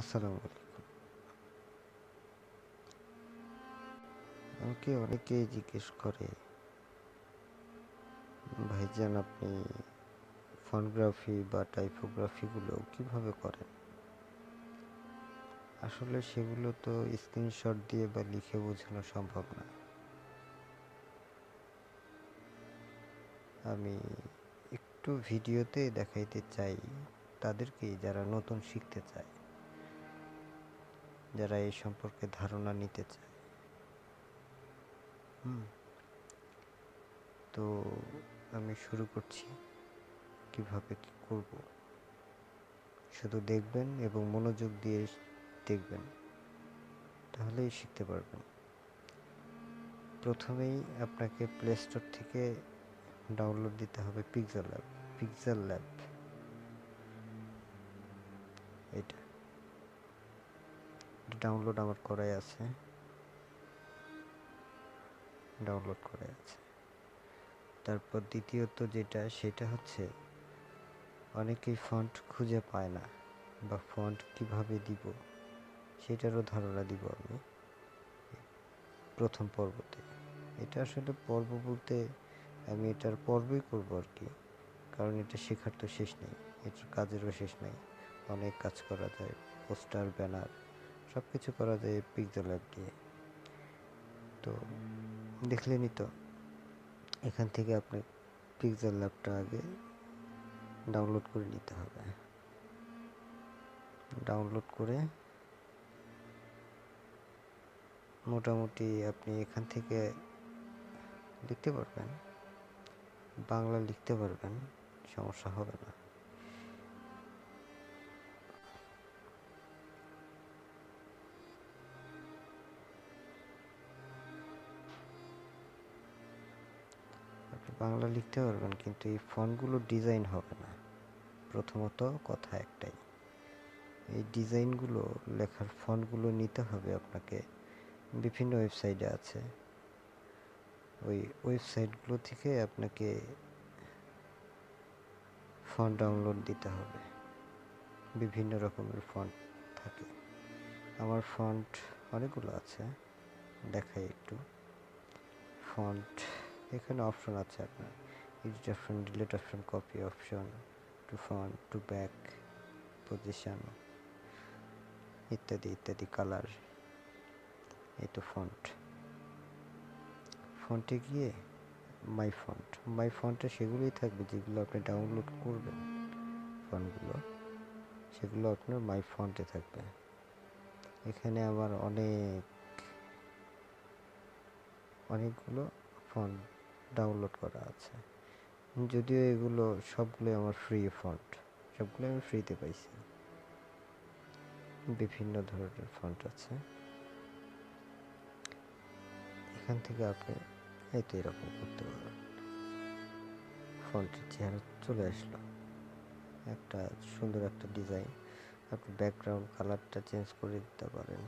আসসালামু আলাইকুম। আমাকে অনেকেই জিজ্ঞেস করে, ভাইজান আপনি ফন্টগ্রাফি বা টাইপোগ্রাফিগুলো কিভাবে করেন? আসলে সেগুলো তো স্ক্রিনশট দিয়ে বা লিখে বোঝানো সম্ভব না। আমি একটু ভিডিওতে দেখাইতে চাই তাদেরকেই, যারা নতুন শিখতে চায়, যারা এই সম্পর্কে ধারণা নিতে চায়। তো আমি শুরু করছি কিভাবে কি করব। শুধু দেখবেন এবং মনোযোগ দিয়ে দেখবেন, তাহলেই শিখতে পারবেন। প্রথমেই আপনাকে প্লে স্টোর থেকে ডাউনলোড দিতে হবে পিক্সেল ল্যাব। এটা ডাউনলোড আমার করাই আছে, ডাউনলোড করাই আছে। তারপর দ্বিতীয়ত সেটা হচ্ছে, অনেকেই ফন্ট খুঁজে পায় না বা ফন্ট কিভাবে দিব সেটারও ধারণা দিব আমি প্রথম পর্বতে। এটা আসলে পর্ব বলতে আমি এটার পর্বই করব আর কি, কারণ এটা শেখার তো শেষ নেই, এটার কাজেরও শেষ নেই। অনেক কাজ করা যায়, পোস্টার, ব্যানার সব কিছু করা যায় পিক্সেলল্যাব দিয়ে। তো দেখলেনই তো, এখান থেকে আপনি পিক্সেলল্যাবটা আগে ডাউনলোড করে নিতে হবে। ডাউনলোড করে মোটামুটি আপনি এখান থেকে লিখতে পারবেন, বাংলা লিখতে পারবেন, সমস্যা হবে না। আপনি বাংলা লিখতে পারবেন, কিন্তু এই ফন্টগুলো ডিজাইন হবে না। প্রথমত কথা একটাই, এই ডিজাইনগুলো, লেখার ফন্টগুলো নিতে হবে আপনাকে। বিভিন্ন ওয়েবসাইটে আছে, ওই ওয়েবসাইটগুলো থেকে আপনাকে ফন্ট ডাউনলোড দিতে হবে। বিভিন্ন রকমের ফন্ট থাকে, আমার ফন্ট অনেকগুলো আছে, দেখাই একটু। ফন্ট এখানে অপশন আছে আপনার, edit option, delete option, copy option, to font, to back, position ইত্যাদি ইত্যাদি, কালার। এই তো ফন্টে গিয়ে মাই ফন্টে সেগুলোই থাকবে যেগুলো আপনি ডাউনলোড করবেন। ফন্টগুলো সেগুলো আপনার মাই ফন্টে থাকবে। এখানে আমার অনেকগুলো ফন্ট ডাউনলোড করা আছে, যদিও এগুলো সবগুলো আমার ফ্রি ফন্ট, সবগুলো আমি ফ্রিতে পাইছি। বিভিন্ন ধরনের ফন্ট আছে, এখান থেকে আপনি এই তো এরকম করতে পারবেন। ফন্টের চেহারা চলে আসলো, একটা সুন্দর একটা ডিজাইন। আপনি ব্যাকগ্রাউন্ড কালারটা চেঞ্জ করে দিতে পারেন।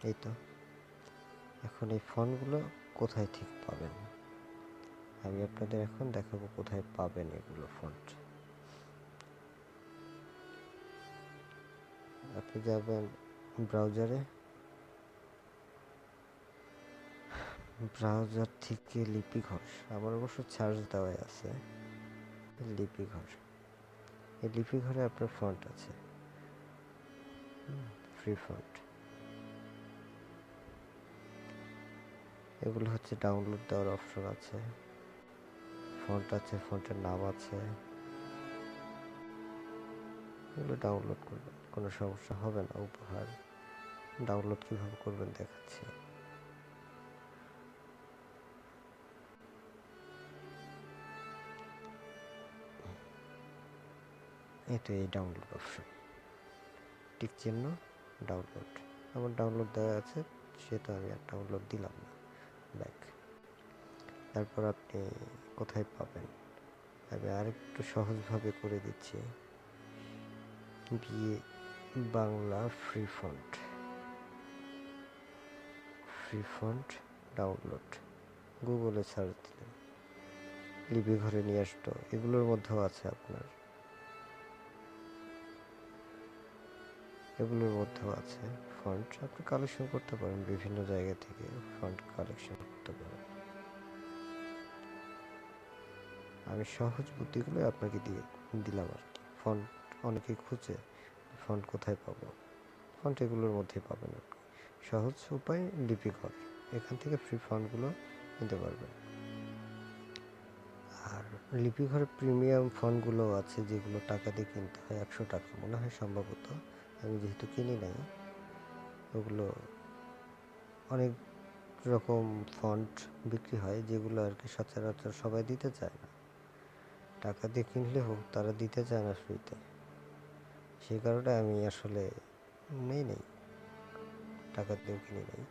এই তো, এখন এই ফন্টগুলো কোথায় ঠিক পাবেন, আমি আপনাদের এখন দেখাবো কোথায় পাবেন এগুলো ফন্ট। আপনি যাবেন ব্রাউজারে, ব্রাউজার থেকে লিপিঘর, আমার অবশ্য চার্জ দেওয়াই আছে। লিপিঘর, এই লিপিঘরে আপনার ফন্ট আছে, ফ্রি ফন্ট। এগুলো হচ্ছে ডাউনলোড দেওয়ার অপশন আছে, ফন্ট আছে, ফন্টের নাম আছে, এগুলো ডাউনলোড করবেন, কোনো সমস্যা হবে না। উপহার ডাউনলোড কীভাবে করবেন দেখাচ্ছি। এই তো এই ডাউনলোড অপশন, টিক চিহ্ন, ডাউনলোড। আমার ডাউনলোড দেওয়া আছে, সেটা আমি আর ডাউনলোড দিলাম না, ব্যাক। তারপর আপনি কোথায় পাবেন, আমি আরেকটু সহজভাবে করে দিচ্ছি। বিয়ে বাংলা ফ্রি ফন্ট ডাউনলোড, গুগলে সার্চ দিলেন, লিপি ঘরে নিয়ে আসতো। এগুলোর মধ্যেও আছে আপনার, এগুলোর মধ্যেও আছে ফন্ট। আপনি কালেকশন করতে পারেন, বিভিন্ন জায়গা থেকে ফন্ট কালেকশন করতে পারেন। আমি সহজ বুদ্ধিগুলো আপনাকে দিলাম আর কি। ফন্ট অনেকেই খুঁজে ফন্ট কোথায় পাবো, ফন্ট এগুলোর মধ্যেই পাবেন আপনি। সহজ উপায় লিপি ঘর, এখান থেকে ফ্রি ফন্টগুলো নিতে পারবেন। আর লিপি ঘরের প্রিমিয়াম ফন্টগুলো আছে, যেগুলো টাকা দিয়ে কিনতে হয়, 100 টাকা মনে হয় সম্ভবত, আমি যেহেতু কিনি নাই। ওগুলো অনেক রকম ফন্ট বিক্রি হয়, যেগুলো আর কি সচরাচর সবাই দিতে চায় না। টাকা দিয়ে কিনলেও তারা দিতে চায় না ফ্রিতে, সেই কারণে আমি আসলে নেই, টাকা দিয়েও কিনি নাই।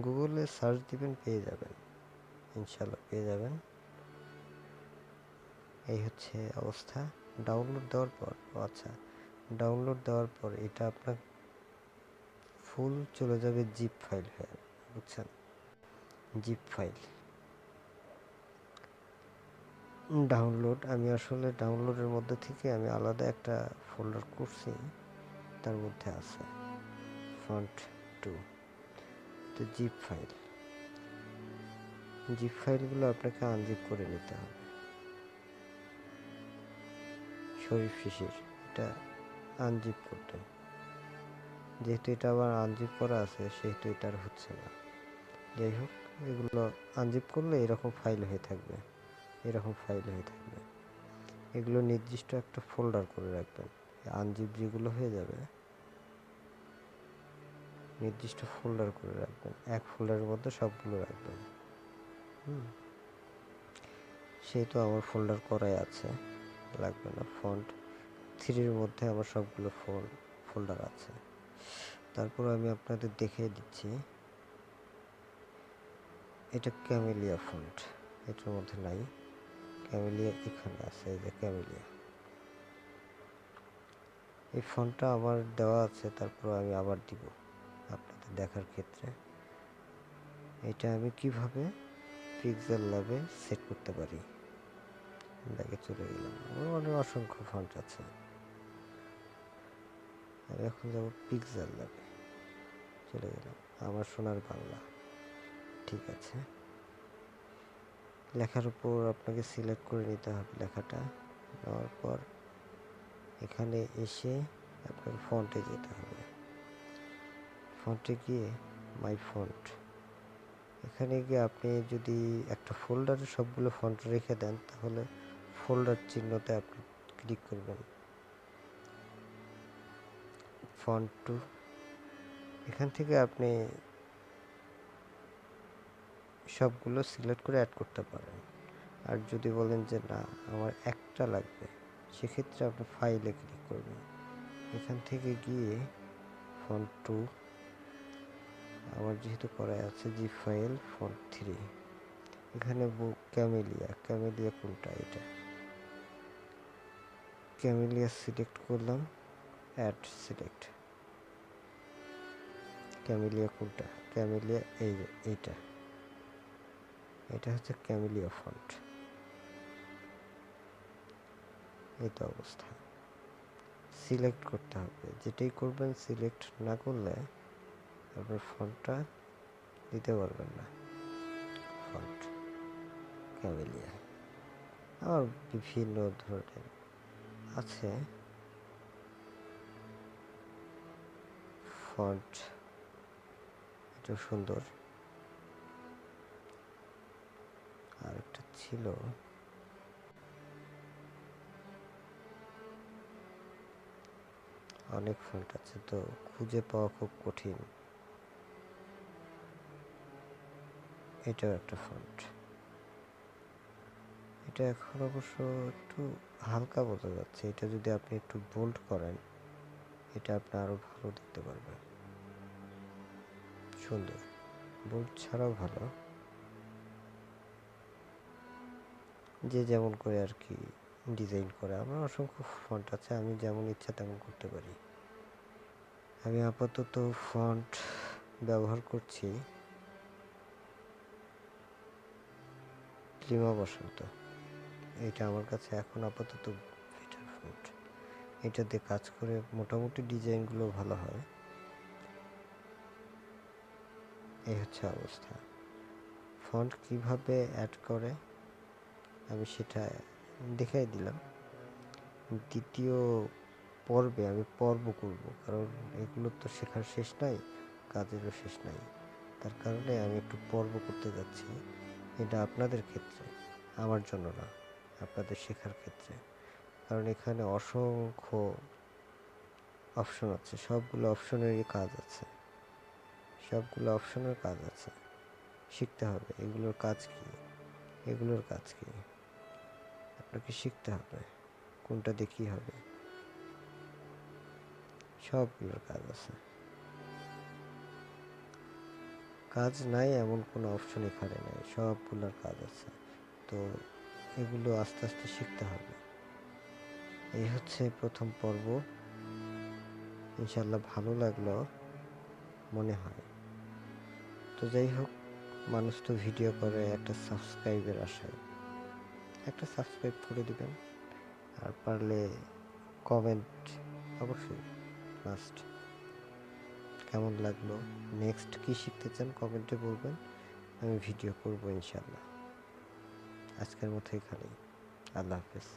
গুগলে সার্চ দিবেন, পেয়ে যাবেন, ইনশাল্লাহ পেয়ে যাবেন। এই হচ্ছে অবস্থা। ডাউনলোড দেওয়ার পর, আচ্ছা, ডাউনলোড দেওয়ার পর এটা আপনার ফুল চলে যাবে জিপ ফাইল হয়ে, বুঝছেন? জিপ ফাইল ডাউনলোড, আমি আসলে ডাউনলোডের মধ্যে থেকে আমি আলাদা একটা ফোল্ডার করছি, তার মধ্যে আছে ফন্ট 2। তো জিপ ফাইলগুলো আপনাকে আনজিপ করে নিতে হবে। শরীফ শিশির, এটা আনজিপ করতে, যেহেতু এটা আবার আনজিপ করা আছে সেহেতু এটা আর হচ্ছে না। যাই হোক, এগুলো আনজিপ করলে এরকম ফাইল হয়ে থাকবে, এগুলো নির্দিষ্ট একটা ফোল্ডার করে রাখবেন। আনজিপ যেগুলো হয়ে যাবে নির্দিষ্ট ফোল্ডার করে রাখবেন, এক ফোল্ডারের মধ্যে সবগুলো রাখবেন। সেহেতু আমার ফোল্ডার করাই আছে, লাগবে না। ফন্ট 3-র মধ্যে আমার সবগুলো ফোল্ডার আছে। তারপর আমি আপনাদের দেখিয়ে দিচ্ছি, এটা ক্যামেলিয়া ফন্ট, এটার মধ্যে নাই। ক্যামেলিয়া এখানে আছে, এই যে ক্যামেলিয়া, এই ফন্টটা আমার দেওয়া আছে, তারপর আমি আবার দিব আপনাদের দেখার ক্ষেত্রে। এটা আমি কিভাবে পিক্সেল ল্যাবে সেট করতে পারি। ব্যাগে চলে গেলাম, আমার অনেক অসংখ্য ফন্ট আছে। আমি এখন যাব পিক্সেল ল্যাবে, চলে গেলাম, আমার সোনার বাংলা। ঠিক আছে, লেখার উপর আপনাকে সিলেক্ট করে নিতে হবে লেখাটা। নেওয়ার পর এখানে এসে আপনাকে ফন্টে যেতে হবে। ফন্টে গিয়ে মাই ফন্ট, এখানে গিয়ে আপনি যদি একটা ফোল্ডারে সবগুলো ফন্ট রেখে দেন, তাহলে ফোল্ডার চিহ্নতে আপনি ক্লিক করবেন। ফন্ট 2, এখান থেকে আপনি সবগুলো সিলেক্ট করে অ্যাড করতে পারেন। আর যদি বলেন যে না, আমার একটা লাগবে, সেক্ষেত্রে আপনি ফাইলে ক্লিক করবেন। এখান থেকে গিয়ে ফন্ট 2, আমার যেহেতু করা আছে জি ফাইল ফন্ট 3, এখানে ক্যামেলিয়া কোনটা, এটা ক্যামেলিয়া সিলেক্ট করলাম, অ্যাড সিলেক্ট। ক্যামেলিয়া কোনটা, ক্যামেলিয়া এটা হচ্ছে ক্যামেলিয়া ফন্ট। এই তো অবস্থা, সিলেক্ট করতে হবে, যেটাই করবেন সিলেক্ট না করলে আপনার ফন্টটা দিতে পারবেন না। ফন্ট ক্যামেলিয়া, আর বিভিন্ন ধরনের আছে ফন্ট, এটা সুন্দর। আর একটা ছিল, অনেক ফন্ট আছে তো খুঁজে পাওয়া খুব কঠিন। এটাও একটা ফন্ট, এটা এখন অবশ্য একটু হালকা বোঝা যাচ্ছে। এটা যদি আপনি একটু বোল্ড করেন, এটা আপনি আরো ভালো দেখতে পারবেন, সুন্দর। বোল্ড ছাড়াও ভালো, যে যেমন করে আর কি ডিজাইন করে। আমার অসংখ্য ফন্ট আছে, আমি যেমন ইচ্ছা তেমন করতে পারি। আমি আপাতত ফন্ট ব্যবহার করছি লিমা বসন্ত, এটা আমার কাছে এখন আপাতত বেটার ফন্ট। এটা দিয়ে কাজ করে মোটামুটি ডিজাইনগুলো ভালো হয়। এই হচ্ছে অবস্থা। ফন্ট কিভাবে অ্যাড করে আমি সেটা দেখাই দিলাম। দ্বিতীয় পর্বে আমি পর্ব করব, কারণ এগুলো তো শেখার শেষ নাই, কাজেরও শেষ নাই। তার কারণে আমি একটু পর্ব করতে যাচ্ছি। এটা আপনাদের ক্ষেত্রে, আমার জন্য না, আপনাদের শেখার ক্ষেত্রে। কারণ এখানে অসংখ্য অপশন আছে, সবগুলো অপশনেরই কাজ আছে, সবগুলো অপশনের কাজ আছে। শিখতে হবে এগুলোর কাজ কি, এগুলোর কাজ কি আপনাকে শিখতে হবে, কোনটা দেখি হবে, সবগুলোর কাজ আছে। কাজ নাই এমন কোনো অপশন এখানে নাই, সবগুলোর কাজ আছে। তো এগুলো আস্তে আস্তে শিখতে হবে। এই হচ্ছে প্রথম পর্ব। ইনশাল্লাহ ভালো লাগলো মনে হয়। তো যাই হোক, মানুষ তো ভিডিও করে একটা সাবস্ক্রাইবের আশায়। একটা সাবস্ক্রাইব করে দিবেন, আর পারলে কমেন্ট অবশ্যই মাস্ট। কেমন লাগলো, নেক্সট কি শিখতে চান কমেন্টে বলবেন, আমি ভিডিও করব ইনশাল্লাহ। আজকের মতো এখানেই, আল্লাহ হাফেজ।